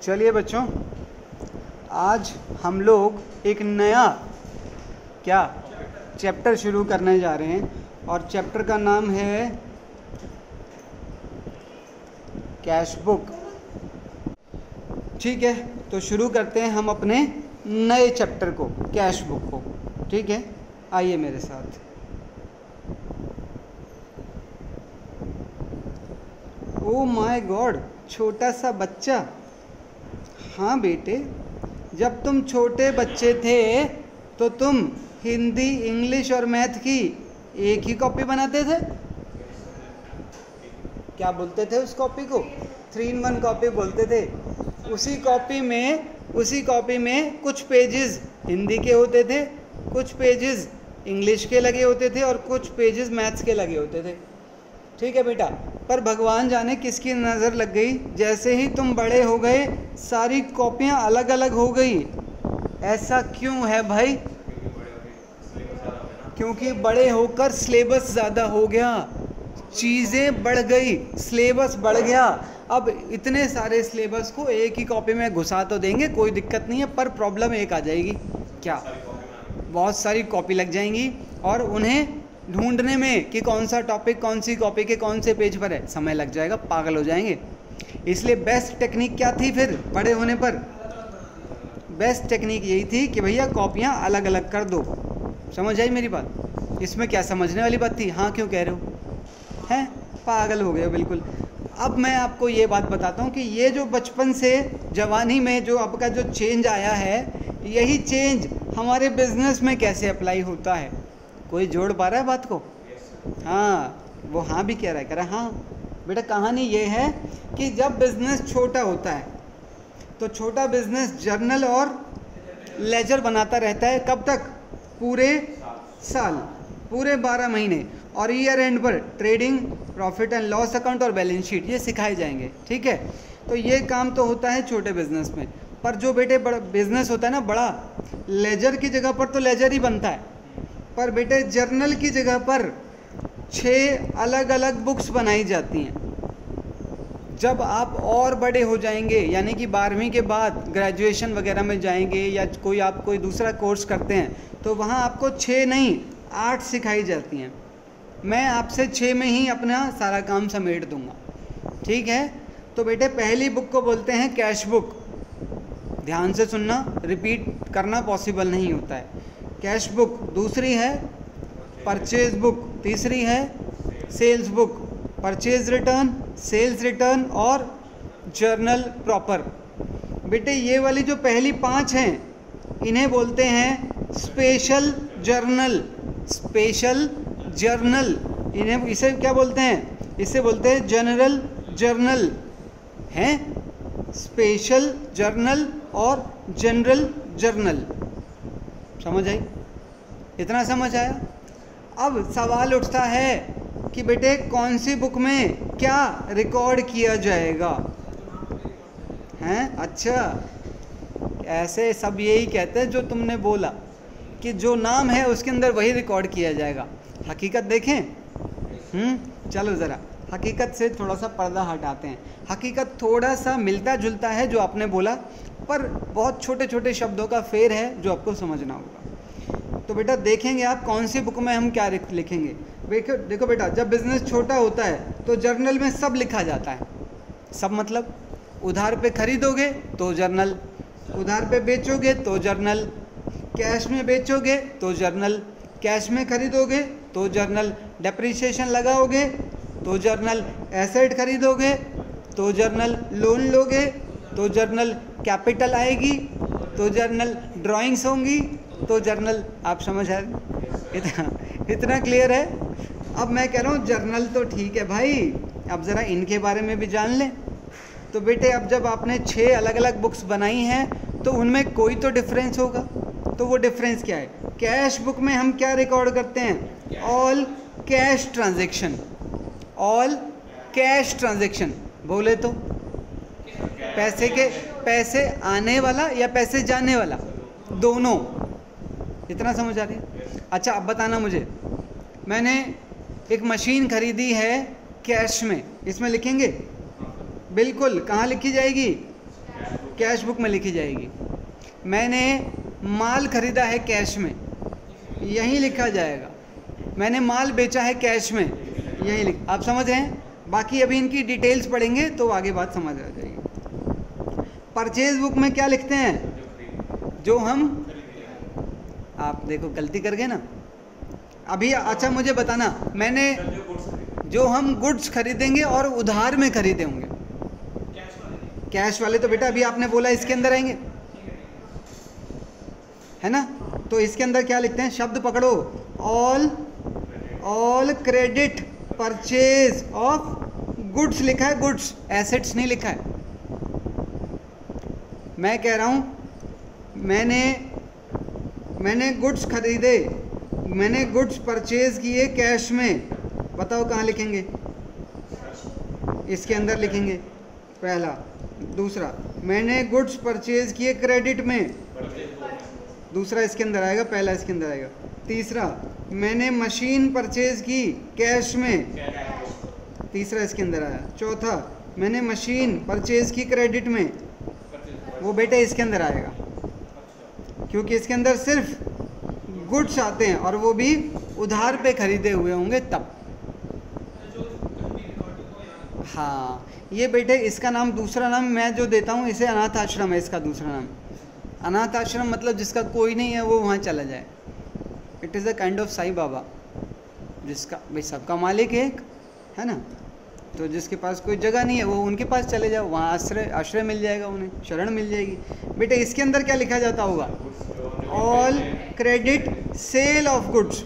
चलिए बच्चों, आज हम लोग एक नया चैप्टर शुरू करने जा रहे हैं और चैप्टर का नाम है कैश बुक। ठीक है, तो शुरू करते हैं हम अपने नए चैप्टर को, कैश बुक को। ठीक है, आइए मेरे साथ। ओ माय गॉड, छोटा सा बच्चा। हाँ बेटे, जब तुम छोटे बच्चे थे तो तुम हिंदी, इंग्लिश और मैथ की एक ही कॉपी बनाते थे। क्या बोलते थे उस कॉपी को? 3-in-1 कॉपी बोलते थे। उसी कॉपी में कुछ पेजेस हिंदी के होते थे, कुछ पेजेस इंग्लिश के लगे होते थे और कुछ पेजेस मैथ्स के लगे होते थे। ठीक है बेटा, पर भगवान जाने किसकी नज़र लग गई, जैसे ही तुम बड़े हो गए सारी कॉपियाँ अलग अलग हो गई। ऐसा क्यों है भाई? क्योंकि बड़े होकर सिलेबस ज़्यादा हो गया, चीज़ें बढ़ गई, सिलेबस बढ़ गया। अब इतने सारे सिलेबस को एक ही कॉपी में घुसा तो देंगे, कोई दिक्कत नहीं है, पर प्रॉब्लम एक आ जाएगी। क्या? बहुत सारी कॉपी लग जाएंगी और उन्हें ढूंढने में कि कौन सा टॉपिक कौन सी कॉपी के कौन से पेज पर है, समय लग जाएगा, पागल हो जाएंगे। इसलिए बेस्ट टेक्निक क्या थी फिर बड़े होने पर? बेस्ट टेक्निक यही थी कि भैया कॉपियाँ अलग अलग कर दो। समझ आई मेरी बात? इसमें क्या समझने वाली बात थी? हाँ क्यों कह रहे हो? हैं, पागल हो गए हो बिल्कुल। अब मैं आपको ये बात बताता हूँ कि ये जो बचपन से जवानी में जो आपका जो चेंज आया है, यही चेंज हमारे बिजनेस में कैसे अप्लाई होता है। कोई जोड़ पा रहा है बात को? हाँ, वो हाँ भी कह रहा है, कह रहा है हाँ बेटा। कहानी ये है कि जब बिजनेस छोटा होता है तो छोटा बिजनेस जर्नल और लेजर बनाता रहता है। कब तक? पूरे साल, पूरे 12 महीने। और ईयर एंड पर trading, profit and loss account और बैलेंस शीट ये सिखाए जाएंगे। ठीक है, तो ये काम तो होता है छोटे बिजनेस में। पर जो बेटे बड़ा बिजनेस होता है ना, बड़ा, लेजर की जगह पर तो लेजर ही बनता है, पर बेटे जर्नल की जगह पर 6 अलग अलग बुक्स बनाई जाती हैं। जब आप और बड़े हो जाएंगे, यानी कि 12वीं के बाद ग्रेजुएशन वगैरह में जाएंगे या आप कोई दूसरा कोर्स करते हैं, तो वहाँ आपको 6 नहीं 8 सिखाई जाती हैं। मैं आपसे 6 में ही अपना सारा काम समेट दूंगा। ठीक है, तो बेटे पहली बुक को बोलते हैं कैश बुक। ध्यान से सुनना, रिपीट करना पॉसिबल नहीं होता है। Cash book. दूसरी है परचेज बुक। तीसरी है sales book. Purchase return, sales return और जर्नल प्रॉपर। बेटे ये वाली जो पहली 5 हैं इन्हें बोलते हैं स्पेशल जर्नल। स्पेशल जर्नल, इसे क्या बोलते हैं? इसे बोलते हैं जनरल जर्नल। हैं, स्पेशल जर्नल और जनरल जर्नल। समझ आई? इतना समझ आया? अब सवाल उठता है कि बेटे कौन सी बुक में क्या रिकॉर्ड किया जाएगा? हैं, अच्छा, ऐसे सब यही कहते हैं जो तुमने बोला कि जो नाम है उसके अंदर वही रिकॉर्ड किया जाएगा। हकीकत देखें। चलो ज़रा हकीकत से थोड़ा सा पर्दा हटाते हैं। हकीकत थोड़ा सा मिलता जुलता है जो आपने बोला, पर बहुत छोटे छोटे शब्दों का फेर है जो आपको समझना होगा। तो बेटा देखेंगे आप कौन सी बुक में हम क्या लिखेंगे। देखो बेटा, जब बिज़नेस छोटा होता है तो जर्नल में सब लिखा जाता है। सब मतलब उधार पे खरीदोगे तो जर्नल, उधार पे बेचोगे तो जर्नल, कैश में बेचोगे तो जर्नल, कैश में खरीदोगे तो जर्नल, डेप्रिसिएशन लगाओगे तो जर्नल, एसेट खरीदोगे तो जर्नल, लोन लोगे तो जर्नल, कैपिटल आएगी तो जर्नल, ड्राइंग्स होंगी तो जर्नल। आप समझ आए? इतना क्लियर है? अब मैं कह रहा हूँ जर्नल तो ठीक है भाई, अब ज़रा इनके बारे में भी जान लें। तो बेटे अब जब आपने 6 अलग अलग बुक्स बनाई हैं तो उनमें कोई तो डिफरेंस होगा। तो वो डिफरेंस क्या है? कैश बुक में हम क्या रिकॉर्ड करते हैं? All cash transaction. All cash transaction बोले तो पैसे आने वाला या पैसे जाने वाला, दोनों। इतना समझ आ रही है? अच्छा अब बताना मुझे, मैंने एक मशीन खरीदी है कैश में, इसमें लिखेंगे? बिल्कुल। कहाँ लिखी जाएगी? कैश बुक में लिखी जाएगी। मैंने माल खरीदा है कैश में, यहीं लिखा जाएगा। मैंने माल बेचा है कैश में, यहीं लिख। आप समझ रहे हैं? बाकी अभी इनकी डिटेल्स पढ़ेंगे तो आगे बात समझ आ जाएगी। परचेज बुक में क्या लिखते हैं? जो हम, आप देखो गलती कर गए ना अभी। अच्छा मुझे बताना, मैंने जो हम गुड्स खरीदेंगे और उधार में खरीदे होंगे, कैश वाले तो बेटा अभी आपने बोला इसके अंदर आएंगे, है ना? तो इसके अंदर क्या लिखते हैं? शब्द पकड़ो, all credit purchase of goods लिखा है, गुड्स, एसेट्स नहीं लिखा है। मैं कह रहा हूं मैंने गुड्स खरीदे, मैंने गुड्स परचेज किए कैश में, बताओ कहाँ लिखेंगे? इसके अंदर लिखेंगे पहला। दूसरा, मैंने गुड्स परचेज किए क्रेडिट में, दूसरा इसके अंदर आएगा, पहला इसके अंदर आएगा। तीसरा, मैंने मशीन परचेज की कैश में, तीसरा इसके अंदर आया। चौथा, मैंने मशीन परचेज की क्रेडिट में, वो बेटे इसके अंदर आएगा, क्योंकि इसके अंदर सिर्फ गुड्स आते हैं और वो भी उधार पे खरीदे हुए होंगे तब। हाँ, ये बेटे इसका नाम, दूसरा नाम मैं जो देता हूँ इसे अनाथ आश्रम है, इसका दूसरा नाम। अनाथ आश्रम मतलब जिसका कोई नहीं है वो वहाँ चला जाए। It is a kind of Sai Baba, जिसका भाई सबका मालिक एक है ना, तो जिसके पास कोई जगह नहीं है वो उनके पास चले जाओ, वहाँ आश्रय मिल जाएगा, उन्हें शरण मिल जाएगी। बेटे इसके अंदर क्या लिखा जाता होगा? All credit sale of goods,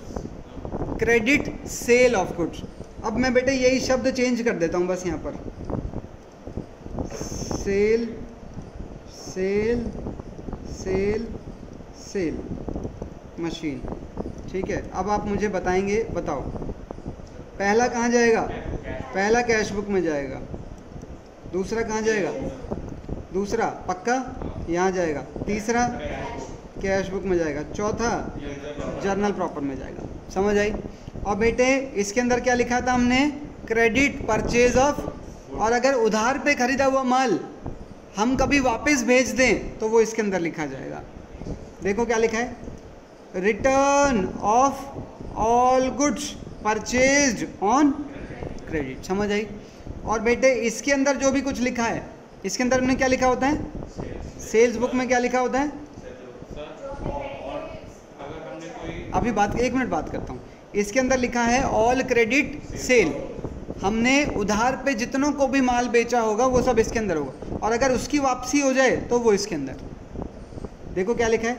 credit sale of goods. अब मैं बेटे यही शब्द चेंज कर देता हूँ बस यहाँ पर, sale sale sale sale machine, ठीक है। अब आप मुझे बताएंगे, बताओ पहला कहाँ जाएगा? पहला कैश बुक में जाएगा। दूसरा कहाँ जाएगा? दूसरा पक्का यहाँ जाएगा। तीसरा कैश बुक में जाएगा। चौथा जर्नल प्रॉपर में जाएगा। समझ आई? और बेटे इसके अंदर क्या लिखा था हमने? क्रेडिट परचेज ऑफ, और अगर उधार पे खरीदा हुआ माल हम कभी वापस भेज दें तो वो इसके अंदर लिखा जाएगा। देखो क्या लिखा है? Return of all goods purchased on credit. समझ आई? और बेटे इसके अंदर जो भी कुछ लिखा है, इसके अंदर हमने क्या लिखा होता है? सेल्स बुक में क्या लिखा होता है? अभी बात, एक मिनट बात करता हूँ। इसके अंदर लिखा है ऑल क्रेडिट सेल, हमने उधार पे जितनों को भी माल बेचा होगा वो सब इसके अंदर होगा, और अगर उसकी वापसी हो जाए तो वो इसके अंदर। देखो क्या लिखा है?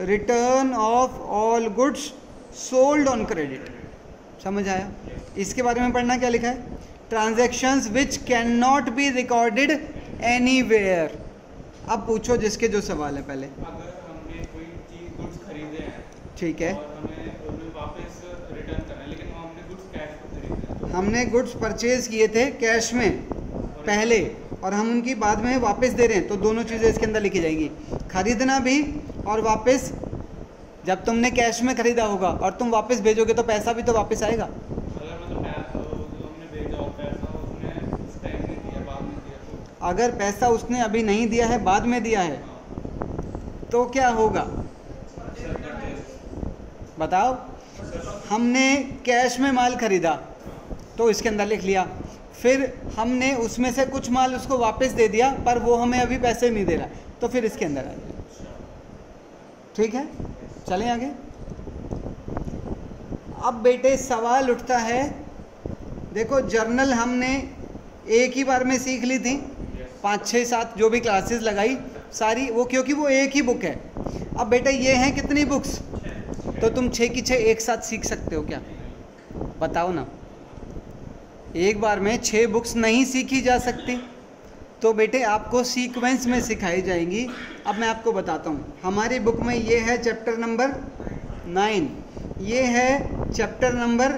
Return of all goods sold on credit. समझ आया? इसके बारे में पढ़ना क्या लिखा है? Transactions which can not be recorded anywhere. अब पूछो जिसके जो सवाल है पहले। अगर हमने कोई चीज गुड्स खरीदे हैं, ठीक है, और हमें उन्हें वापस रिटर्न करना है, लेकिन हमने गुड्स कैश में खरीदे हैं। हमने गुड्स परचेज किए थे कैश में पहले और हम उनकी बाद में वापस दे रहे हैं, तो दोनों चीज़ें इसके अंदर लिखी जाएंगी। खरीदना भी और वापस। जब तुमने कैश में खरीदा होगा और तुम वापस भेजोगे तो पैसा भी तो वापस आएगा। अगर मतलब हमने भेजा और पैसा उसने उस टाइम नहीं दिया, बाद में दिया, तो अगर पैसा उसने अभी नहीं दिया है, बाद में दिया है, तो क्या होगा बताओ? हमने कैश में माल खरीदा तो इसके अंदर लिख लिया, फिर हमने उसमें से कुछ माल उसको वापस दे दिया पर वो हमें अभी पैसे नहीं दे रहा, तो फिर इसके अंदर आ जाए। ठीक है, चलें आगे। अब बेटे सवाल उठता है, देखो जर्नल हमने एक ही बार में सीख ली थी, 5, 6, 7 जो भी क्लासेस लगाई सारी वो, क्योंकि वो एक ही बुक है। अब बेटे ये हैं कितनी बुक्स? तो तुम 6 की 6 एक साथ सीख सकते हो क्या? बताओ ना। एक बार में 6 बुक्स नहीं सीखी जा सकती, तो बेटे आपको सीक्वेंस में सिखाई जाएंगी। अब मैं आपको बताता हूँ। हमारी बुक में ये है चैप्टर नंबर 9, ये है चैप्टर नंबर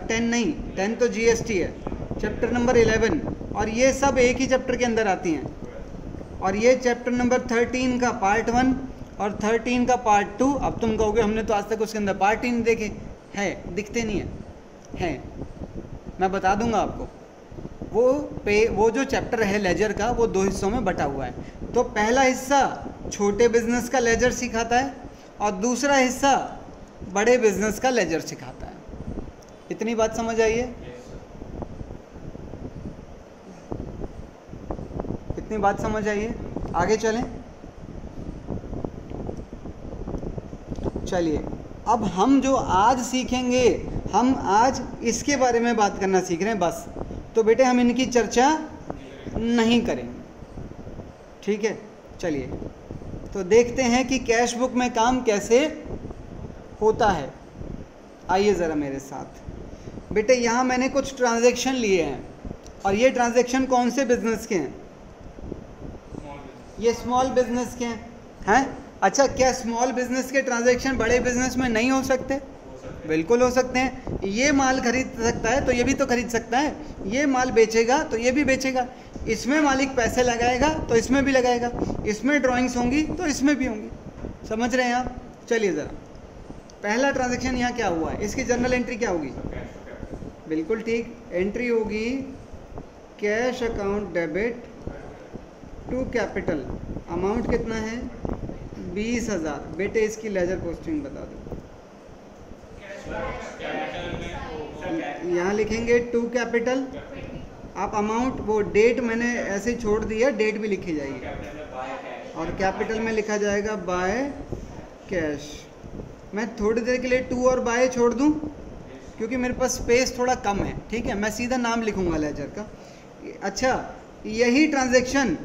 10 नहीं, 10 तो जीएसटी है, चैप्टर नंबर 11, और ये सब एक ही चैप्टर के अंदर आती हैं। और ये चैप्टर नंबर 13 का पार्ट 1 और 13 का पार्ट 2। अब तुम कहोगे हमने तो आज तक उसके अंदर पार्ट ही नहीं देखे। है, दिखते नहीं है, मैं बता दूंगा आपको। वो जो चैप्टर है लेजर का वो 2 हिस्सों में बटा हुआ है। तो पहला हिस्सा छोटे बिजनेस का लेजर सिखाता है और दूसरा हिस्सा बड़े बिजनेस का लेजर सिखाता है। इतनी बात समझ आई है? इतनी बात समझ आई है? आगे चलें। चलिए, अब हम जो आज सीखेंगे, हम आज इसके बारे में बात करना सीख रहे हैं बस। तो बेटे हम इनकी चर्चा नहीं करेंगे, ठीक है? चलिए तो देखते हैं कि कैश बुक में काम कैसे होता है। आइए ज़रा मेरे साथ। बेटे यहाँ मैंने कुछ ट्रांजैक्शन लिए हैं और ये ट्रांजैक्शन कौन से बिजनेस के हैं? ये स्मॉल बिजनेस के हैं। अच्छा, क्या स्मॉल बिजनेस के ट्रांजैक्शन बड़े बिजनेस में नहीं हो सकते? बिल्कुल हो सकते हैं। ये माल खरीद सकता है तो ये भी तो खरीद सकता है, ये माल बेचेगा तो ये भी बेचेगा, इसमें मालिक पैसे लगाएगा तो इसमें भी लगाएगा, इसमें ड्राइंग्स होंगी तो इसमें भी होंगी। समझ रहे हैं आप? चलिए ज़रा, पहला ट्रांजैक्शन यहाँ क्या हुआ है, इसकी जर्नल एंट्री क्या होगी? बिल्कुल ठीक, एंट्री होगी cash account debit to capital. Amount कितना है? 20,000। बेटे इसकी लेजर पोस्टिंग बता दो। यहाँ लिखेंगे टू कैपिटल। आप अमाउंट, वो डेट मैंने ऐसे ही छोड़ दिया, डेट भी लिखी जाएगी और कैपिटल में लिखा जाएगा बाय कैश। मैं थोड़ी देर के लिए टू और बाय छोड़ दूँ क्योंकि मेरे पास स्पेस थोड़ा कम है, ठीक है? मैं सीधा नाम लिखूंगा लेजर का। अच्छा, यही ट्रांजैक्शन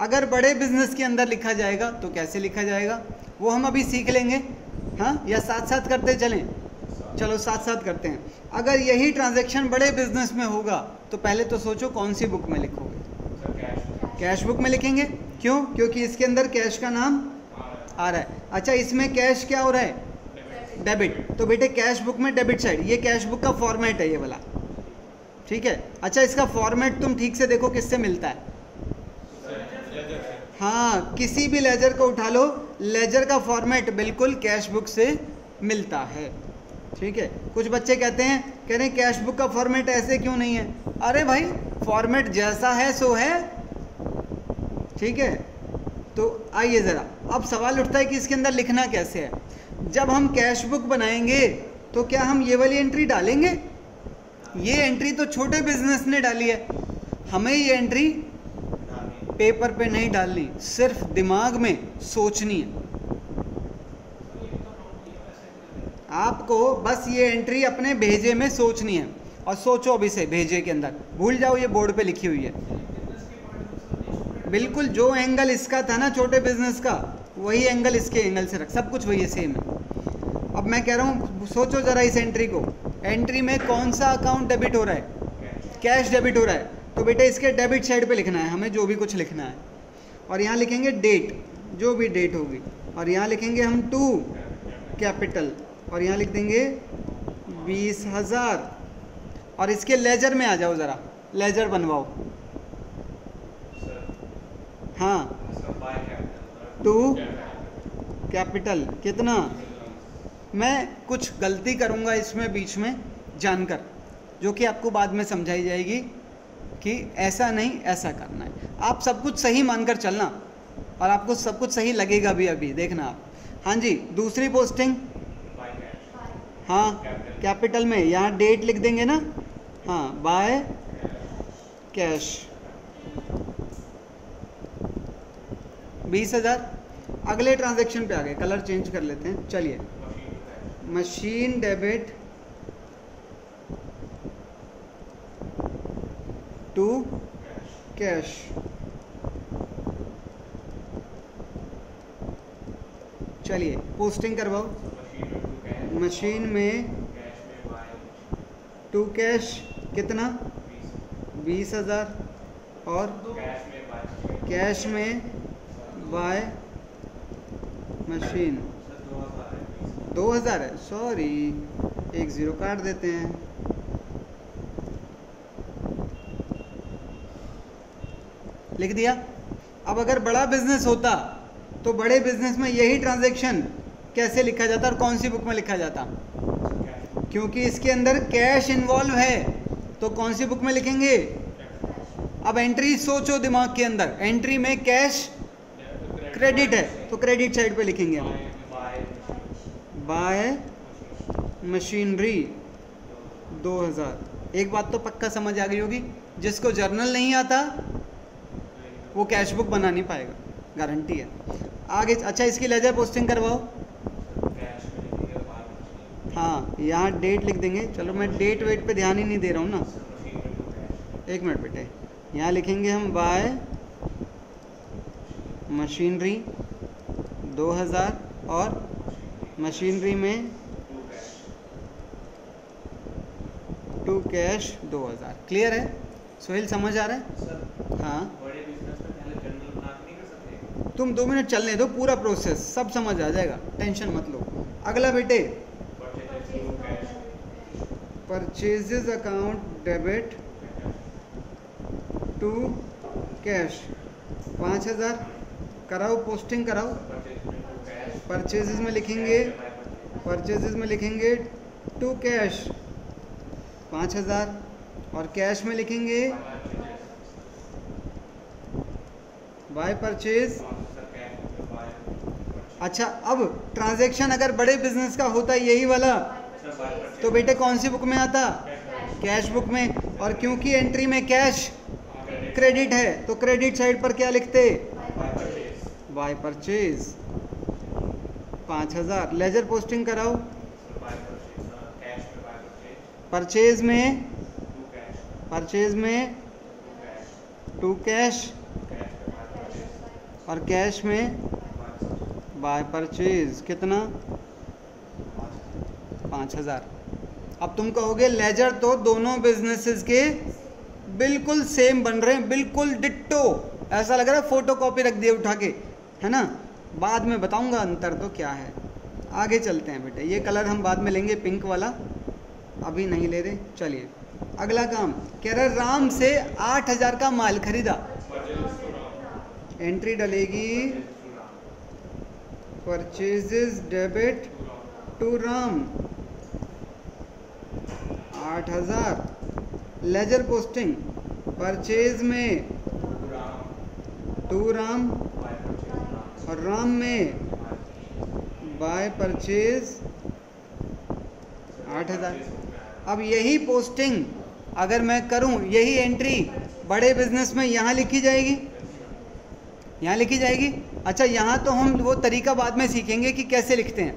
अगर बड़े बिजनेस के अंदर लिखा जाएगा तो कैसे लिखा जाएगा वो हम अभी सीख लेंगे, हाँ? या साथ साथ करते चलें? चलो साथ साथ करते हैं। अगर यही ट्रांजैक्शन बड़े बिजनेस में होगा तो पहले तो सोचो कौन सी बुक में लिखोगे? कैश बुक में लिखेंगे। क्यों? क्योंकि इसके अंदर कैश का नाम आ रहा है। अच्छा, इसमें कैश क्या हो रहा है? डेबिट। तो बेटे कैश बुक में डेबिट साइड, ये कैश बुक का फॉर्मेट है ये वाला, ठीक है? अच्छा, इसका फॉर्मेट तुम ठीक से देखो किससे मिलता है? हाँ, किसी भी लेजर को उठा लो, लेजर का फॉर्मेट बिल्कुल कैश बुक से मिलता है, ठीक है? कुछ बच्चे कहते हैं, कह रहे हैं कैश बुक का फॉर्मेट ऐसे क्यों नहीं है? अरे भाई, फॉर्मेट जैसा है सो है, ठीक है? तो आइए ज़रा, अब सवाल उठता है कि इसके अंदर लिखना कैसे है। जब हम कैश बुक बनाएंगे तो क्या हम ये वाली एंट्री डालेंगे? ये एंट्री तो छोटे बिजनेस ने डाली है, हमें ये एंट्री पेपर पे नहीं डालनी, सिर्फ दिमाग में सोचनी है। आपको बस ये एंट्री अपने भेजे में सोचनी है और सोचो अभी से भेजे के अंदर, भूल जाओ ये बोर्ड पे लिखी हुई है। बिल्कुल जो एंगल इसका था ना छोटे बिजनेस का, वही एंगल इसके एंगल से रख, सब कुछ वही है, सेम है। अब मैं कह रहा हूँ सोचो ज़रा इस एंट्री को, एंट्री में कौन सा अकाउंट डेबिट हो रहा है? कैश डेबिट हो रहा है। तो बेटा इसके डेबिट साइड पे लिखना है हमें, जो भी कुछ लिखना है, और यहाँ लिखेंगे डेट, जो भी डेट होगी, और यहाँ लिखेंगे हम टू कैपिटल, और यहाँ लिख देंगे 20,000। और इसके लेजर में आ जाओ ज़रा, लेजर बनवाओ। हाँ, टू कैपिटल कितना? मैं कुछ गलती करूँगा इसमें बीच में जानकर, जो कि आपको बाद में समझाई जाएगी कि ऐसा नहीं ऐसा करना है। आप सब कुछ सही मानकर चलना और आपको सब कुछ सही लगेगा भी, अभी देखना आप। हाँ जी, दूसरी पोस्टिंग, हाँ कैपिटल में, यहाँ डेट लिख देंगे ना, हाँ बाय कैश 20,000। अगले ट्रांजैक्शन पे आ गए, कलर चेंज कर लेते हैं। चलिए, मशीन डेबिट टू कैश। चलिए पोस्टिंग करवाओ। मशीन में टू कैश कितना? 20,000, और कैश में बाय मशीन 2,000 है, सॉरी 1 0 काट देते हैं। लिख दिया। अब अगर बड़ा बिजनेस होता तो बड़े बिजनेस में यही ट्रांजैक्शन कैसे लिखा जाता और कौन सी बुक में लिखा जाता? क्योंकि इसके अंदर कैश इन्वॉल्व है तो कौन सी बुक में लिखेंगे? अब एंट्री सोचो दिमाग के अंदर, एंट्री में कैश क्रेडिट है तो क्रेडिट साइड पे लिखेंगे हम बाय मशीनरी 2000। एक बात तो पक्का समझ आ गई होगी, जिसको जर्नल नहीं आता वो कैश बुक बना नहीं पाएगा, गारंटी है। आगे अच्छा इसकी लेजर पोस्टिंग करवाओ। हाँ यहाँ डेट लिख देंगे, चलो मैं डेट वेट पे ध्यान ही नहीं दे रहा हूँ ना। एक मिनट बेटे, यहाँ लिखेंगे हम बाय मशीनरी 2000 और मशीनरी में टू कैश 2000। क्लियर है सोहेल, समझ आ रहा है? हाँ तुम 2 मिनट चलने दो, पूरा प्रोसेस सब समझ आ जाएगा, टेंशन मत लो। अगला बेटे, purchases account debit to cash 5000 कराओ, पोस्टिंग कराओ। परचेजेस में लिखेंगे टू कैश 5000 और कैश में लिखेंगे बाय परचेज। अच्छा अब ट्रांजैक्शन अगर बड़े बिजनेस का होता यही वाला तो बेटे कौन सी बुक में आता? कैश बुक में। और क्योंकि एंट्री में कैश क्रेडिट है तो क्रेडिट साइड पर क्या लिखते? By purchase 5000। लेजर पोस्टिंग कराओ। परचेज में टू कैश और कैश में बाय परचेज कितना? 5000। अब तुम कहोगे लेजर तो दोनों बिजनेसेस के बिल्कुल सेम बन रहे हैं, बिल्कुल डिट्टो, ऐसा लग रहा है फोटो कॉपी रख दिए उठा के, है ना? बाद में बताऊंगा अंतर तो क्या है। आगे चलते हैं बेटे, ये कलर हम बाद में लेंगे पिंक वाला, अभी नहीं ले रहे। चलिए अगला काम कह रहा है राम से 8000 का माल खरीदा। एंट्री डलेगी purchases debit to Ram 8000। Ledger posting purchase में टू राम और राम में बाय परचेज 8000। अब यही पोस्टिंग अगर मैं करूं, यही एंट्री बड़े बिजनेस में यहाँ लिखी जाएगी, यहाँ लिखी जाएगी। अच्छा यहाँ तो हम वो तरीका बाद में सीखेंगे कि कैसे लिखते हैं,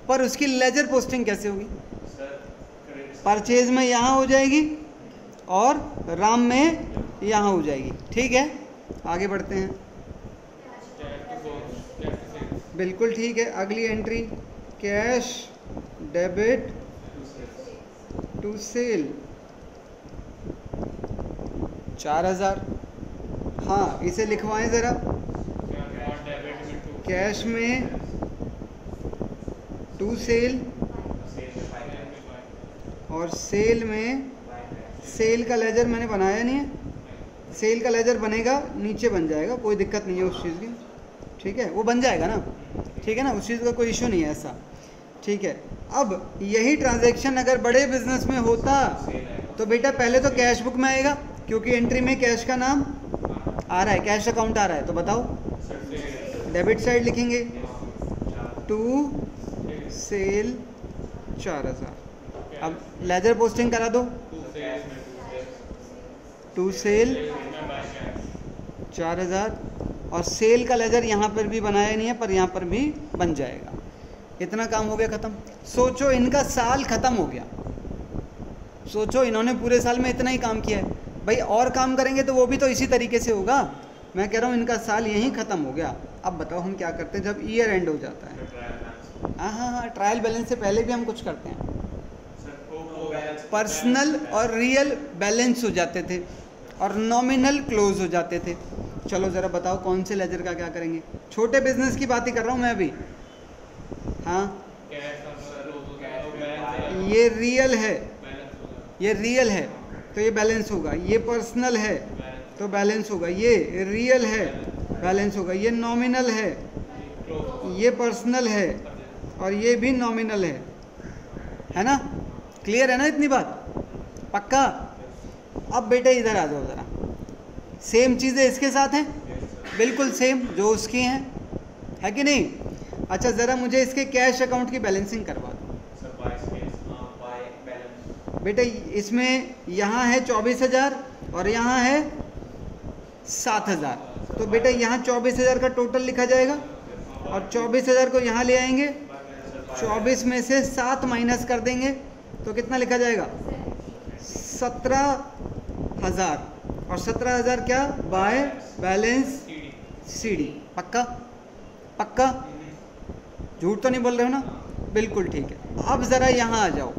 पर उसकी लेजर पोस्टिंग कैसे होगी? परचेज में यहाँ हो जाएगी और राम में यहाँ हो जाएगी। ठीक है आगे बढ़ते हैं। बिल्कुल ठीक है। अगली entry cash debit to sale 4000। हाँ इसे लिखवाएं ज़रा। कैश में टू सेल और सेल में, सेल का लेजर मैंने बनाया नहीं है, सेल का लेजर बनेगा नीचे बन जाएगा, कोई दिक्कत नहीं है उस चीज़ की। ठीक है वो बन जाएगा ना, ठीक है ना, उस चीज़ का कोई इशू नहीं है ऐसा। ठीक है अब यही ट्रांजैक्शन अगर बड़े बिजनेस में होता तो बेटा पहले तो कैश बुक में आएगा, क्योंकि एंट्री में कैश का नाम आ रहा है, कैश अकाउंट आ रहा है, तो बताओ डेबिट साइड लिखेंगे टू सेल 4000। अब लेजर पोस्टिंग करा दो, टू सेल 4000 और सेल का लेजर यहाँ पर भी बनाया नहीं है, पर यहाँ पर भी बन जाएगा। इतना काम हो गया ख़त्म। सोचो इनका साल ख़त्म हो गया, सोचो इन्होंने पूरे साल में इतना ही काम किया है। भाई और काम करेंगे तो वो भी तो इसी तरीके से होगा। मैं कह रहा हूँ इनका साल यहीं ख़त्म हो गया। अब बताओ हम क्या करते हैं जब ईयर एंड हो जाता है? हाँ ट्रायल बैलेंस से पहले भी हम कुछ करते हैं। पर्सनल और रियल बैलेंस हो जाते थे और नॉमिनल क्लोज हो जाते थे। चलो ज़रा बताओ कौन से लेजर का क्या करेंगे? छोटे बिजनेस की बात ही कर रहा हूँ मैं अभी। हाँ ये रियल है, ये रियल है तो ये बैलेंस होगा, ये पर्सनल है तो बैलेंस होगा, ये रियल है बैलेंस होगा, ये नॉमिनल है, ये पर्सनल है और ये भी नॉमिनल है ना? क्लियर है ना इतनी बात? पक्का? अब बेटे इधर आ जाओ ज़रा, सेम चीज़ें इसके साथ हैं, बिल्कुल सेम जो उसकी हैं, है कि नहीं? अच्छा ज़रा मुझे इसके कैश अकाउंट की बैलेंसिंग करवा दो बेटे। इसमें यहाँ है 24,000 और यहाँ है 7,000, तो बेटे यहाँ 24,000 का टोटल लिखा जाएगा और 24,000 को यहाँ ले आएंगे, 24 में से 7 माइनस कर देंगे तो कितना लिखा जाएगा? 17,000। और 17,000 क्या? By balance CD. पक्का? पक्का? झूठ तो नहीं बोल रहे हो ना? बिल्कुल ठीक है। अब ज़रा यहाँ आ जाओ।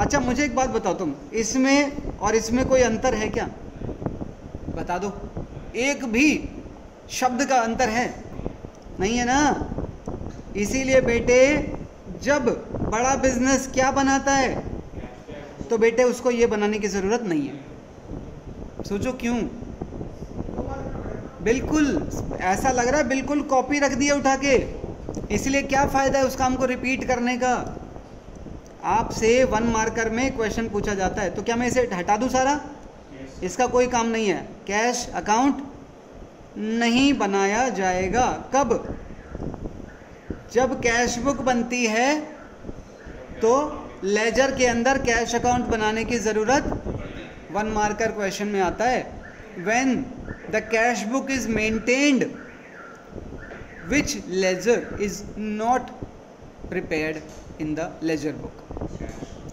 अच्छा मुझे एक बात बताओ, तुम इसमें और इसमें कोई अंतर है क्या? बता दो, एक भी शब्द का अंतर है? नहीं है ना? इसीलिए बेटे जब बड़ा बिजनेस क्या बनाता है तो बेटे उसको ये बनाने की ज़रूरत नहीं है। सोचो क्यों? बिल्कुल ऐसा लग रहा है बिल्कुल कॉपी रख दिया उठा के, इसलिए क्या फ़ायदा है उस काम को रिपीट करने का? आपसे 1 मार्कर में क्वेश्चन पूछा जाता है तो क्या मैं इसे हटा दूं सारा? इसका कोई काम नहीं है। कैश अकाउंट नहीं बनाया जाएगा। कब? जब कैश बुक बनती है तो लेजर के अंदर कैश अकाउंट बनाने की ज़रूरत 1 मार्कर क्वेश्चन में आता है। When the cash book is maintained which ledger is not prepared in the ledger book.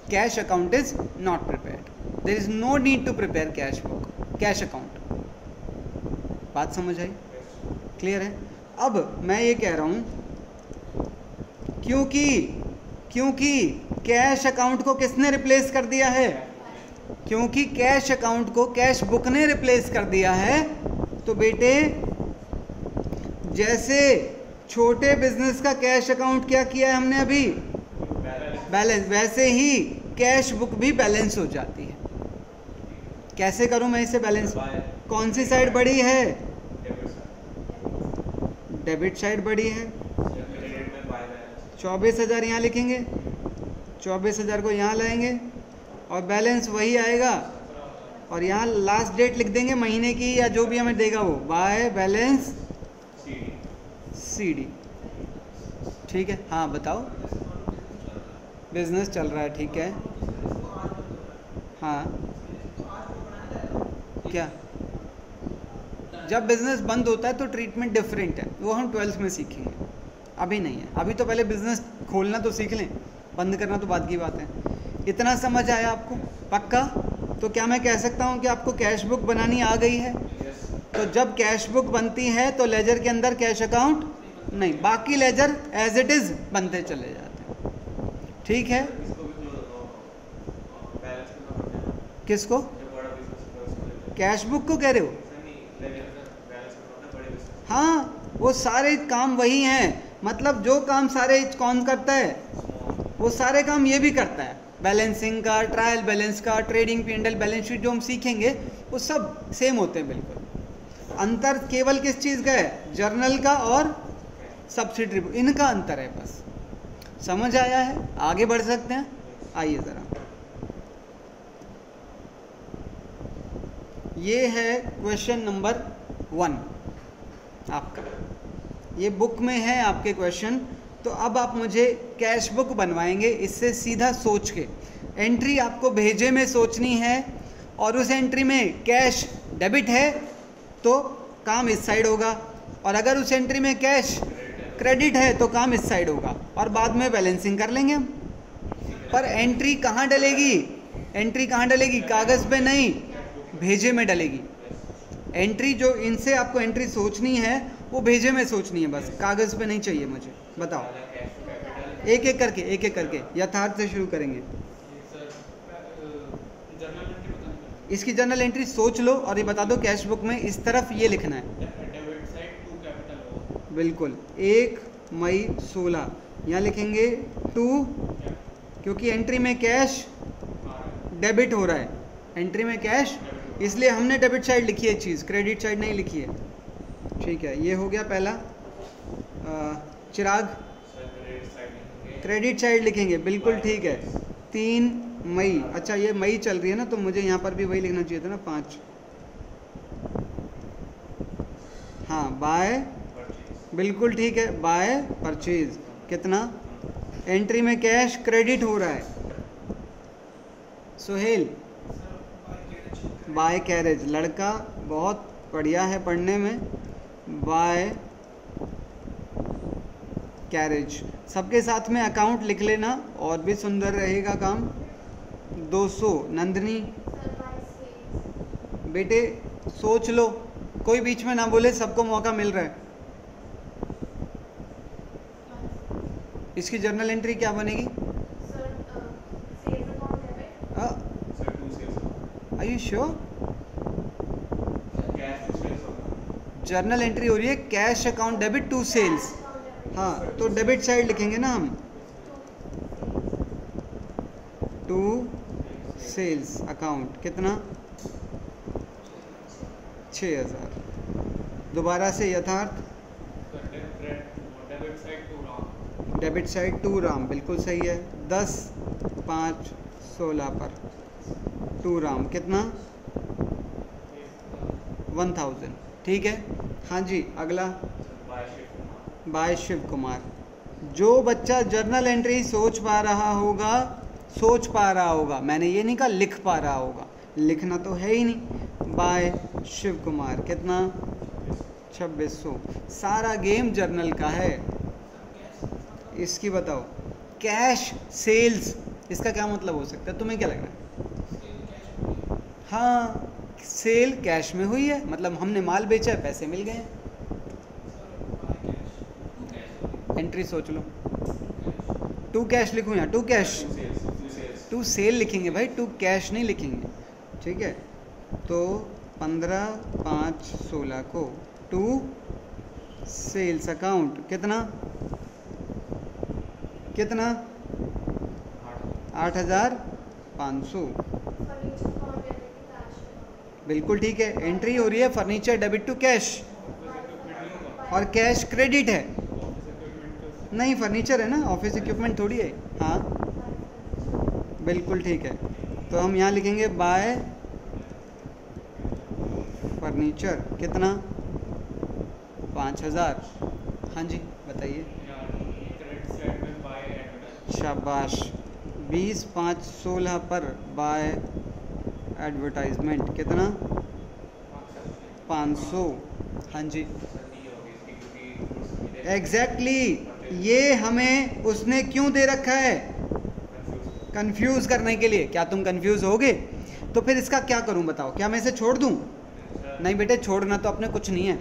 Cash account is not prepared. There is no need to prepare cash book, cash account. बात समझ आई? Clear है? अब मैं ये कह रहा हूँ क्योंकि कैश अकाउंट को किसने रिप्लेस कर दिया है? क्योंकि कैश अकाउंट को कैश बुक ने रिप्लेस कर दिया है, तो बेटे जैसे छोटे बिजनेस का कैश अकाउंट क्या किया है हमने अभी? बैलेंस। वैसे ही कैश बुक भी बैलेंस हो जाती है। कैसे करूं मैं इसे बैलेंस? कौन सी साइड बड़ी है? डेबिट साइड बड़ी है। 24,000 यहाँ लिखेंगे, 24,000 को यहाँ लाएंगे और बैलेंस वही आएगा और यहाँ लास्ट डेट लिख देंगे महीने की या जो भी हमें देगा वो, बाय बैलेंस सीडी। ठीक है? हाँ बताओ। बिजनेस चल रहा है, ठीक है। हाँ क्या? जब बिजनेस बंद होता है तो ट्रीटमेंट डिफरेंट है, वो हम 12th में सीखेंगे, अभी नहीं है। अभी तो पहले बिजनेस खोलना तो सीख लें, बंद करना तो बाद की बात है। इतना समझ आया आपको? पक्का? तो क्या मैं कह सकता हूँ कि आपको कैश बुक बनानी आ गई है? तो जब कैश बुक बनती है तो लेजर के अंदर कैश अकाउंट नहीं, बाकी लेजर एज इट इज बनते चले जाते हैं। ठीक है? किसको? कैश बुक को कह रहे हो? हाँ, वो सारे काम वही हैं। मतलब जो काम सारे कौन करता है, वो सारे काम ये भी करता है। बैलेंसिंग का, ट्रायल बैलेंस का, ट्रेडिंग P&L बैलेंस शीट जो हम सीखेंगे वो सब सेम होते हैं बिल्कुल। अंतर केवल किस चीज़ का है? जर्नल का और सब्सिडरी, इनका अंतर है बस। समझ आया है? आगे बढ़ सकते हैं? आइए ज़रा, ये है क्वेश्चन नंबर 1 आपका, ये बुक में है आपके क्वेश्चन। तो अब आप मुझे कैश बुक बनवाएंगे इससे सीधा सोच के। एंट्री आपको भेजे में सोचनी है और उस एंट्री में कैश डेबिट है तो काम इस साइड होगा, और अगर उस एंट्री में कैश क्रेडिट है तो काम इस साइड होगा, और बाद में बैलेंसिंग कर लेंगे हम। पर एंट्री कहाँ डलेगी? एंट्री कहाँ डलेगी? कागज़ पे नहीं, भेजे में डलेगी। एंट्री जो इनसे आपको एंट्री सोचनी है वो भेजे में सोचनी है, बस कागज़ पे नहीं चाहिए मुझे। बताओ, एक एक करके यथार्थ से शुरू करेंगे। इसकी जर्नल एंट्री सोच लो और ये बता दो कैश बुक में इस तरफ ये लिखना है। बिल्कुल, 1 मई 16 यहाँ लिखेंगे 2, क्योंकि एंट्री में कैश डेबिट हो रहा है, एंट्री में कैश, इसलिए हमने डेबिट साइड लिखी है चीज़, क्रेडिट साइड नहीं लिखी है। ठीक है, ये हो गया पहला। चिराग, क्रेडिट साइड लिखेंगे, बिल्कुल ठीक है। 3 मई, अच्छा ये मई चल रही है ना, तो मुझे यहाँ पर भी वही लिखना चाहिए था ना, 5। हाँ, बाय, बिल्कुल ठीक है, बाय परचेज कितना? एंट्री में कैश क्रेडिट हो रहा है। सुहेल, बाय कैरेज, लड़का बहुत बढ़िया है पढ़ने में, बाय कैरेज। सबके साथ में अकाउंट लिख लेना और भी सुंदर रहेगा काम। 200 नंदनी, बेटे सोच लो, कोई बीच में ना बोले, सबको मौका मिल रहा है। इसकी जर्नल एंट्री क्या बनेगी? Are you sure? Journal entry हो रही है cash account debit to sales. हाँ, तो डेबिट साइड लिखेंगे ना हम, टू सेल्स अकाउंट कितना? 6000। दोबारा से यथार्थ, डेबिट साइड टू राम, बिल्कुल सही है। 10, 5, 16 पर टू राम कितना? 1000, ठीक है। हाँ जी, अगला बाय शिव कुमार। जो बच्चा जर्नल एंट्री सोच पा रहा होगा, मैंने ये नहीं कहा लिख पा रहा होगा, लिखना तो है ही नहीं। बाय शिव कुमार कितना? 2600। सारा गेम जर्नल का है। इसकी बताओ, कैश सेल्स, इसका क्या मतलब हो सकता है, तुम्हें क्या लग रहा है? हाँ, सेल कैश में हुई है, मतलब हमने माल बेचा है, पैसे मिल गए हैं। एंट्री सोच लो, टू कैश लिखूं या टू कैश? टू सेल लिखेंगे भाई, टू कैश नहीं लिखेंगे, ठीक है। तो 15, 5, 16 को टू सेल्स अकाउंट कितना? 8500, बिल्कुल ठीक है। एंट्री हो रही है फर्नीचर डेबिट टू कैश, और कैश क्रेडिट है। नहीं, फर्नीचर है ना, ऑफिस इक्विपमेंट थोड़ी है। हाँ, बिल्कुल ठीक है। तो हम यहाँ लिखेंगे बाय फर्नीचर कितना? 5000। हाँ जी, बताइए। शाबाश। 20, 5, 16 पर बाय एडवर्टाइजमेंट कितना? 500। हाँ जी, एग्जैक्टली ये हमें उसने क्यों दे रखा है? कंफ्यूज करने के लिए। क्या तुम कंफ्यूज होगे? तो फिर इसका क्या करूं बताओ, क्या मैं इसे छोड़ दूं? नहीं बेटे, छोड़ना तो अपने कुछ नहीं है।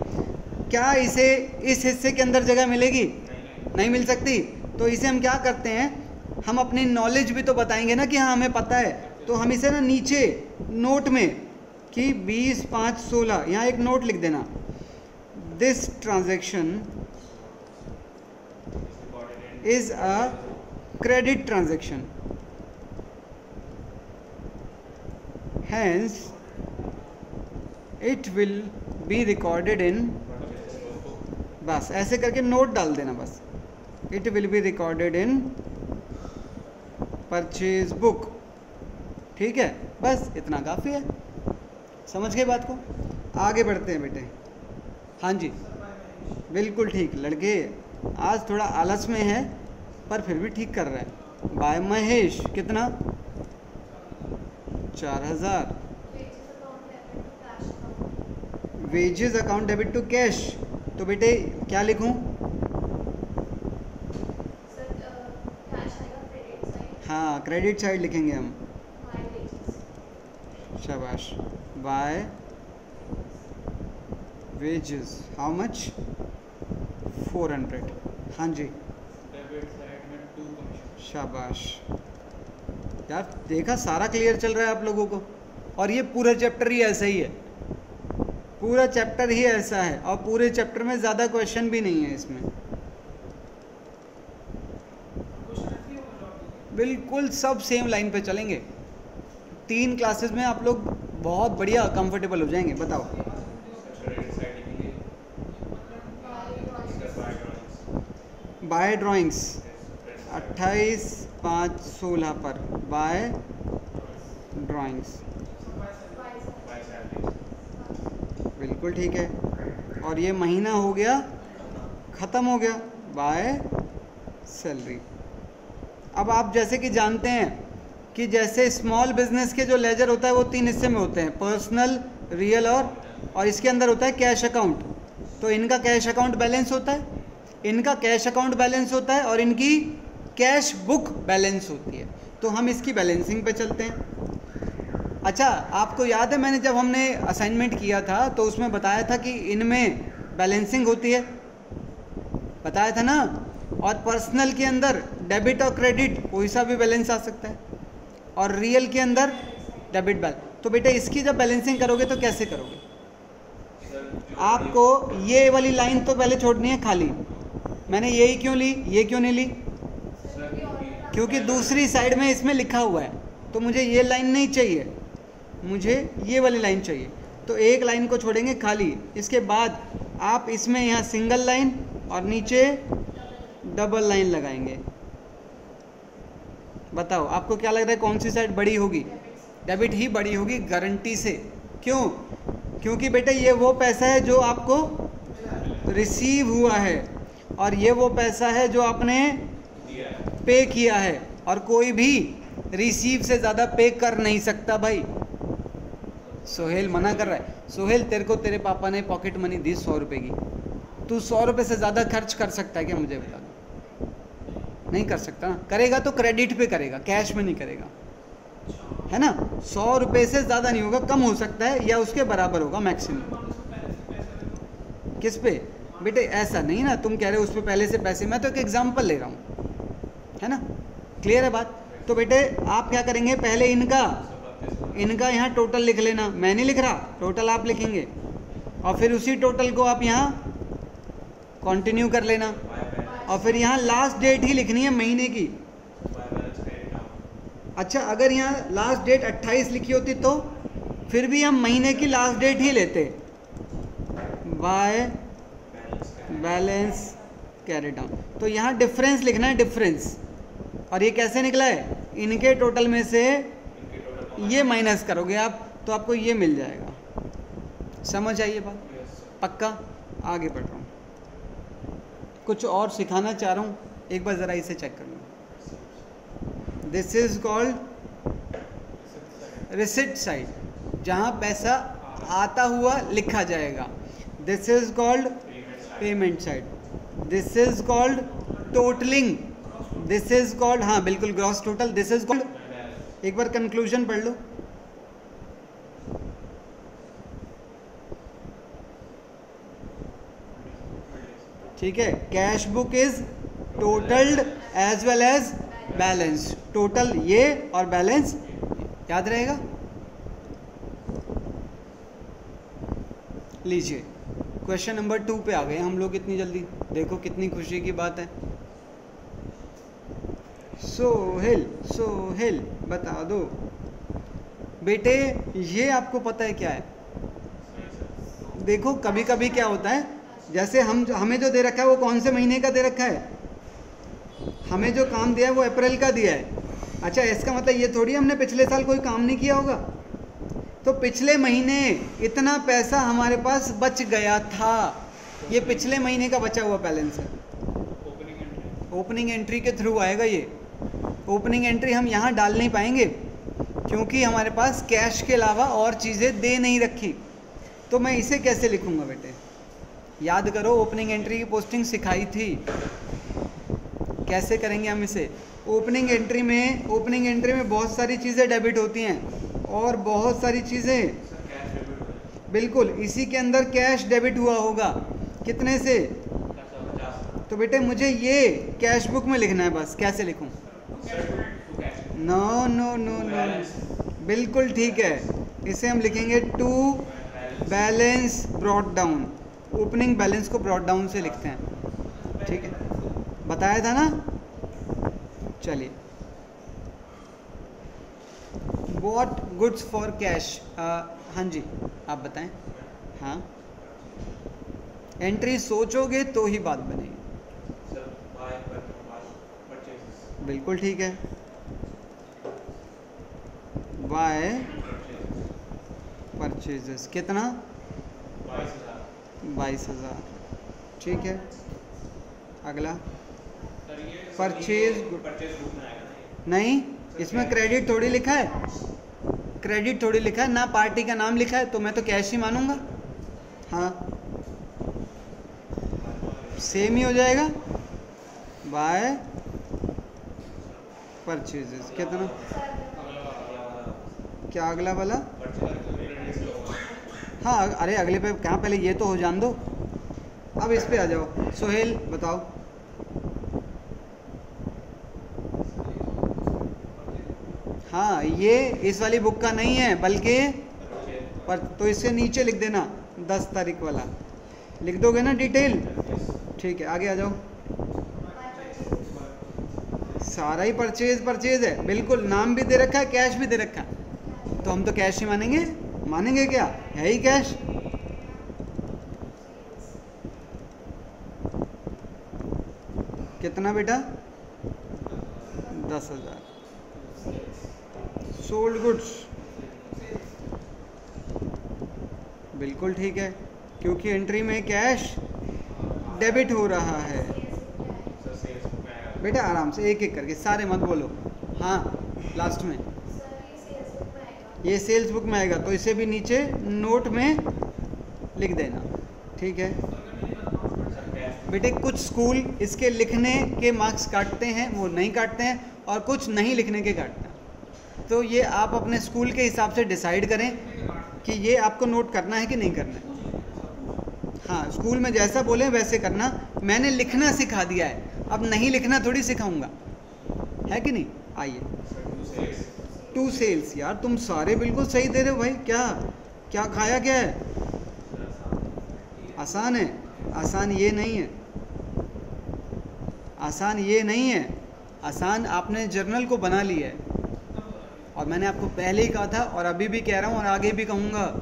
क्या इसे इस हिस्से के अंदर जगह मिलेगी? नहीं मिल सकती। तो इसे हम क्या करते हैं, हम अपनी नॉलेज भी तो बताएंगे ना कि हाँ हमें पता है। तो हम इसे ना नीचे नोट में कि 20, 5, 16 यहाँ एक नोट लिख देना, this transaction is a credit transaction, hence it will be recorded in, बस ऐसे करके नोट डाल देना, बस it will be recorded in purchase book, ठीक है। बस इतना काफ़ी है, समझ गए बात को? आगे बढ़ते हैं बेटे। हाँ जी, बिल्कुल ठीक। लड़के आज थोड़ा आलस में है पर फिर भी ठीक कर रहा है। बाय महेश कितना? 4000। Wages account debit to cash, तो बेटे क्या लिखूं? हाँ, क्रेडिट साइड लिखेंगे हम। शाबाश। By wages how much? 400। हाँ जी, शाबाश यार, देखा सारा क्लियर चल रहा है आप लोगों को। और ये पूरा चैप्टर ही ऐसा ही है, पूरा चैप्टर ही ऐसा है, और पूरे चैप्टर में ज़्यादा क्वेश्चन भी नहीं है इसमें। बिल्कुल सब सेम लाइन पे चलेंगे। 3 क्लासेस में आप लोग बहुत बढ़िया कंफर्टेबल हो जाएंगे। बताओ, बाय ड्राइंग्स 28, 5, 16 पर बाय ड्राइंग्स, बिल्कुल ठीक है। और ये महीना हो गया ख़त्म हो गया बाय सैलरी। अब आप जैसे कि जानते हैं कि जैसे स्मॉल बिजनेस के जो लेजर होता है वो 3 हिस्से में होते हैं, पर्सनल, रियल और इसके अंदर होता है कैश अकाउंट। तो इनका कैश अकाउंट बैलेंस होता है, इनका कैश अकाउंट बैलेंस होता है और इनकी कैश बुक बैलेंस होती है। तो हम इसकी बैलेंसिंग पे चलते हैं। अच्छा, आपको याद है मैंने जब हमने असाइनमेंट किया था तो उसमें बताया था कि इनमें बैलेंसिंग होती है, बताया था ना। और पर्सनल के अंदर डेबिट और क्रेडिट कोई सा भी बैलेंस आ सकता है, और रियल के अंदर डेबिट बैलेंस। तो बेटा इसकी जब बैलेंसिंग करोगे तो कैसे करोगे? आपको ये वाली लाइन तो पहले छोड़नी है खाली। मैंने यही क्यों ली, ये क्यों नहीं ली? क्योंकि दूसरी साइड में इसमें लिखा हुआ है, तो मुझे ये लाइन नहीं चाहिए, मुझे ये वाली लाइन चाहिए। तो एक लाइन को छोड़ेंगे खाली। इसके बाद आप इसमें यहाँ सिंगल लाइन और नीचे डबल लाइन लगाएंगे। बताओ आपको क्या लग रहा है कौन सी साइड बड़ी होगी? डेबिट ही बड़ी होगी गारंटी से। क्यों? क्योंकि बेटा ये वो पैसा है जो आपको रिसीव हुआ है और ये वो पैसा है जो आपने पे किया है, और कोई भी रिसीव से ज़्यादा पे कर नहीं सकता भाई। सोहेल मना कर रहा है। सोहेल तेरे को तेरे पापा ने पॉकेट मनी दी 100 रुपये की, तू 100 रुपये से ज़्यादा खर्च कर सकता है क्या? मुझे बता दो। नहीं कर सकता ना। करेगा तो क्रेडिट पे करेगा, कैश में नहीं करेगा, है ना। 100 रुपये से ज़्यादा नहीं होगा, कम हो सकता है या उसके बराबर होगा मैक्सिमम। किस पे बेटे? ऐसा नहीं ना, तुम कह रहे हो उस पर पहले से पैसे, मैं तो एक एग्जाम्पल ले रहा हूँ, है ना। क्लियर है बात? तो बेटे आप क्या करेंगे, पहले इनका यहाँ टोटल लिख लेना। मैं नहीं लिख रहा, टोटल आप लिखेंगे, और फिर उसी टोटल को आप यहाँ कंटिन्यू कर लेना, और फिर यहाँ लास्ट डेट ही लिखनी है महीने की। अच्छा, अगर यहाँ लास्ट डेट 28 लिखी होती तो फिर भी हम महीने की लास्ट डेट ही लेते। By balance carry down. तो यहाँ डिफरेंस लिखना है, डिफरेंस। और ये कैसे निकला है? इनके टोटल में से ये माइनस करोगे आप तो आपको ये मिल जाएगा। समझ आइए बात? पक्का? आगे बढ़ रहा हूँ, कुछ और सिखाना चाह रहा हूँ, एक बार ज़रा इसे चेक कर लो। This is called receipt side, जहाँ पैसा आता हुआ लिखा जाएगा। This is called payment side. This is called totalling. This is called, हाँ बिल्कुल, gross total. This is called, एक बार कंक्लूजन पढ़ लो। ठीक है, cash book is totalled as well as balance. Total ये और बैलेंस याद रहेगा। लीजिए क्वेश्चन नंबर 2 पे आ गए हम लोग इतनी जल्दी, देखो कितनी खुशी की बात है। सोहेल बता दो बेटे, ये आपको पता है क्या है? देखो कभी कभी क्या होता है, जैसे हमें जो दे रखा है वो कौन से महीने का दे रखा है? हमें जो काम दिया है वो अप्रैल का दिया है। अच्छा, इसका मतलब ये थोड़ी हमने पिछले साल कोई काम नहीं किया होगा। तो पिछले महीने इतना पैसा हमारे पास बच गया था, ये पिछले महीने का बचा हुआ बैलेंस है। ओपनिंग एंट्री के थ्रू आएगा ये। ओपनिंग एंट्री हम यहाँ डाल नहीं पाएंगे क्योंकि हमारे पास कैश के अलावा और चीज़ें दे नहीं रखी। तो मैं इसे कैसे लिखूँगा बेटे? याद करो, ओपनिंग एंट्री की पोस्टिंग सिखाई थी, कैसे करेंगे हम इसे? ओपनिंग एंट्री में बहुत सारी चीज़ें डेबिट होती हैं और बहुत सारी चीज़ें, बिल्कुल इसी के अंदर कैश डेबिट हुआ होगा। कितने से? तो बेटे मुझे ये कैश बुक में लिखना है बस। कैसे लिखूं? नो, बिल्कुल ठीक है, इसे हम लिखेंगे to balance brought down. Opening balance को ब्रॉट डाउन से लिखते हैं, ठीक है, बताया था ना। चलिए, वॉट गुड्स फॉर कैश, हाँ जी आप बताएं। हाँ, एंट्री सोचोगे तो ही बात बनेगी। बिल्कुल ठीक है, बाय परचेजेस। कितना? 22,000। ठीक है, अगला सर ये परचेज परचेज बुक में आएगा ना ये? नहीं, इसमें क्रेडिट थोड़ी लिखा है, क्रेडिट थोड़ी लिखा है ना, पार्टी का नाम लिखा है, तो मैं तो कैश ही मानूंगा। हाँ, सेम ही हो जाएगा, बाय परचेजेस। कितना, क्या अगला वाला? हाँ, अरे अगले पे कहाँ, पहले ये तो हो जान दो। अब इस पे आ जाओ, सोहेल बताओ। हाँ, ये इस वाली बुक का नहीं है, बल्कि पर तो इससे नीचे लिख देना 10 तारीख वाला, लिख दोगे ना डिटेल? ठीक है, आगे आ जाओ। सारा ही परचेज परचेज है, बिल्कुल, नाम भी दे रखा है, कैश भी दे रखा है, तो हम तो कैश ही मानेंगे। मानेंगे क्या, है ही कैश। कितना बेटा? 10,000। सोल्ड गुड्स, बिल्कुल ठीक है, क्योंकि एंट्री में कैश डेबिट हो रहा है। बेटा आराम से एक एक करके, सारे मत बोलो। हाँ, लास्ट में ये सेल्स बुक में आएगा, तो इसे भी नीचे नोट में लिख देना। ठीक है बेटे, कुछ स्कूल इसके लिखने के मार्क्स काटते हैं, वो नहीं काटते हैं, और कुछ नहीं लिखने के काटते हैं। तो ये आप अपने स्कूल के हिसाब से डिसाइड करें कि ये आपको नोट करना है कि नहीं करना है। हाँ, स्कूल में जैसा बोले वैसे करना। मैंने लिखना सिखा दिया है, अब नहीं लिखना थोड़ी सिखाऊंगा, है कि नहीं? आइए, 2 सेल्स। यार तुम सारे बिल्कुल सही दे रहे हो भाई। क्या क्या खाया क्या है? आसान है, आसान ये नहीं है, आसान ये नहीं है। आसान आपने जर्नल को बना लिया है, और मैंने आपको पहले ही कहा था और अभी भी कह रहा हूँ और आगे भी कहूँगा,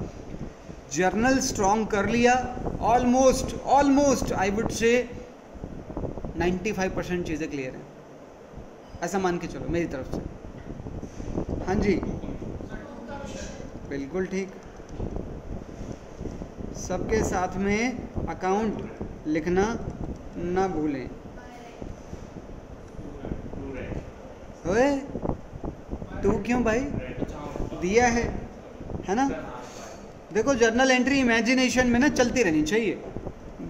जर्नल स्ट्रॉन्ग कर लिया, ऑलमोस्ट आई वुड से 95% चीज़ें क्लियर हैं, ऐसा मान के चलो मेरी तरफ से। हाँ जी, बिल्कुल ठीक। सबके साथ में अकाउंट लिखना ना भूलें। ओए, तू क्यों भाई? दिया है ना? देखो, जर्नल एंट्री इमेजिनेशन में ना चलती रहनी चाहिए।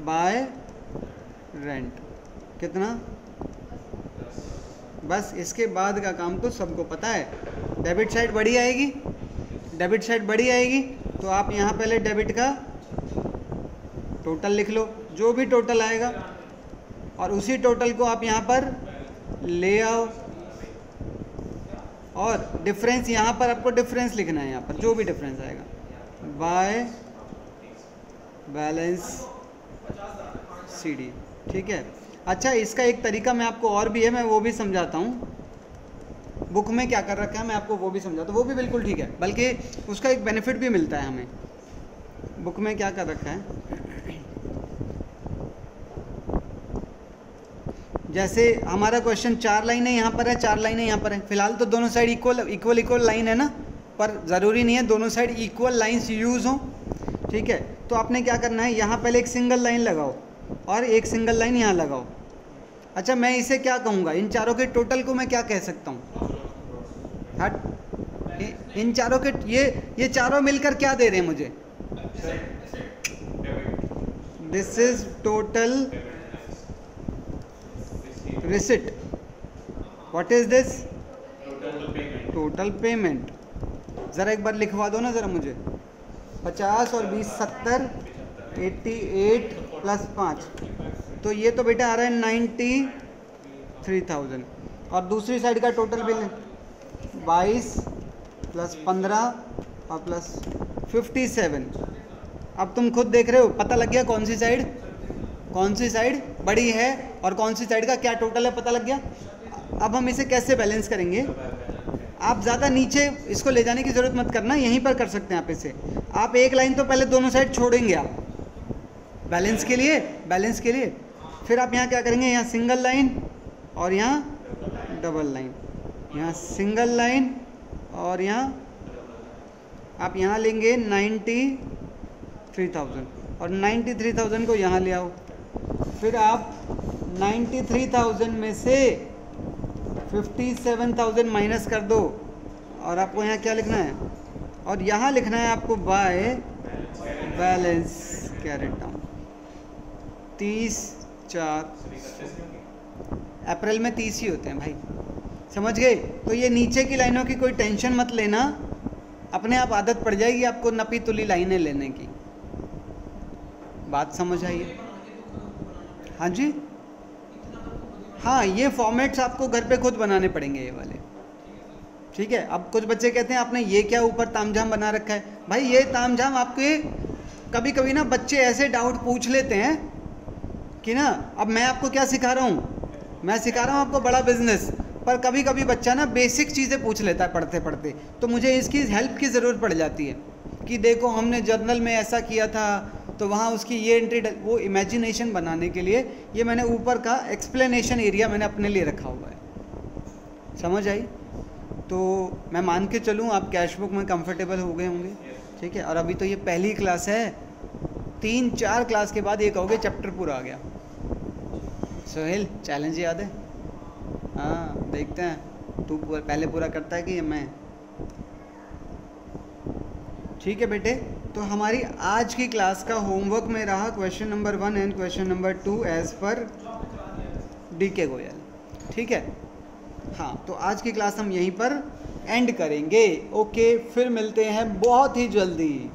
बाय रेंट कितना? बस, इसके बाद का काम तो सबको पता है। डेबिट साइड बड़ी आएगी, डेबिट साइड बड़ी आएगी, तो आप यहाँ पहले डेबिट का टोटल लिख लो, जो भी टोटल आएगा, और उसी टोटल को आप यहाँ पर ले आओ, और डिफरेंस यहाँ पर आपको डिफरेंस लिखना है, यहाँ पर जो भी डिफरेंस आएगा बाय बैलेंस सीडी। ठीक है। अच्छा, इसका एक तरीका मैं आपको और भी है, मैं वो भी समझाता हूँ। बुक में क्या कर रखा है मैं आपको वो भी समझाता हूँ, वो भी बिल्कुल ठीक है, बल्कि उसका एक बेनिफिट भी मिलता है हमें। बुक में क्या कर रखा है, जैसे हमारा क्वेश्चन 4 लाइनें यहाँ पर है, 4 लाइनें यहाँ पर है। फिलहाल तो दोनों साइड इक्वल लाइन है ना, पर ज़रूरी नहीं है दोनों साइड इक्वल लाइंस यूज़ हों। ठीक है, तो आपने क्या करना है, यहाँ पहले एक सिंगल लाइन लगाओ और एक सिंगल लाइन यहाँ लगाओ। अच्छा, मैं इसे क्या कहूँगा, इन चारों के टोटल को मैं क्या कह सकता हूँ? हट, इन चारों के ये चारों मिलकर क्या दे रहे हैं मुझे? This is total receipt. What is this? Total payment. ज़रा एक बार लिखवा दो ना ज़रा मुझे। 50 और 20 70, 88 प्लस 5, तो ये तो बेटा आ रहा है 93,000। और दूसरी साइड का टोटल बिल 22 प्लस 15 और प्लस 57। अब तुम खुद देख रहे हो, पता लग गया कौन सी साइड बड़ी है और कौन सी साइड का क्या टोटल है, पता लग गया। अब हम इसे कैसे बैलेंस करेंगे? आप ज़्यादा नीचे इसको ले जाने की ज़रूरत मत करना, यहीं पर कर सकते हैं आप इसे। आप एक लाइन तो पहले दोनों साइड छोड़ेंगे आप बैलेंस के लिए, फिर आप यहाँ क्या करेंगे, यहाँ सिंगल लाइन और यहाँ डबल लाइन, यहाँ सिंगल लाइन और यहाँ आप यहाँ लेंगे 93,000। और 93,000 को यहाँ ले आओ। फिर आप 93,000 में से 57,000 माइनस कर दो और आपको यहाँ क्या लिखना है, और यहाँ लिखना है आपको बाय बैलेंस कैरेट डाउन 30/4। अप्रैल में 30 ही होते हैं भाई, समझ गए। तो ये नीचे की लाइनों की कोई टेंशन मत लेना, अपने आप आदत पड़ जाएगी आपको नपी तुली लाइनें लेने की। बात समझ आई है? हाँ जी, हाँ, ये फॉर्मेट्स आपको घर पे खुद बनाने पड़ेंगे ये वाले, ठीक है। अब कुछ बच्चे कहते हैं आपने ये क्या ऊपर तामझाम बना रखा है। भाई ये तामझाम आपके कभी कभी ना बच्चे ऐसे डाउट पूछ लेते हैं कि ना, अब मैं आपको क्या सिखा रहा हूँ, मैं सिखा रहा हूँ आपको बड़ा बिजनेस, पर कभी कभी बच्चा ना बेसिक चीज़ें पूछ लेता है पढ़ते पढ़ते, तो मुझे इसकी हेल्प की ज़रूरत पड़ जाती है कि देखो हमने जर्नल में ऐसा किया था तो वहाँ उसकी ये एंट्री, वो इमेजिनेशन बनाने के लिए ये मैंने ऊपर का एक्सप्लेनेशन एरिया मैंने अपने लिए रखा हुआ है। समझ आई? तो मैं मान के चलूँ आप कैश बुक में कंफर्टेबल हो गए होंगे, ठीक है। और अभी तो ये पहली क्लास है, 3-4 क्लास के बाद ये कहोगे चैप्टर पूरा आ गया। सोहेल चैलेंज याद है? हाँ देखते हैं तू पहले पूरा करता है कि मैं। ठीक है बेटे, तो हमारी आज की क्लास का होमवर्क में रहा question number 1 and question number 2 as पर DK गोयल, ठीक है। हाँ, तो आज की क्लास हम यहीं पर एंड करेंगे। ओके, फिर मिलते हैं बहुत ही जल्दी।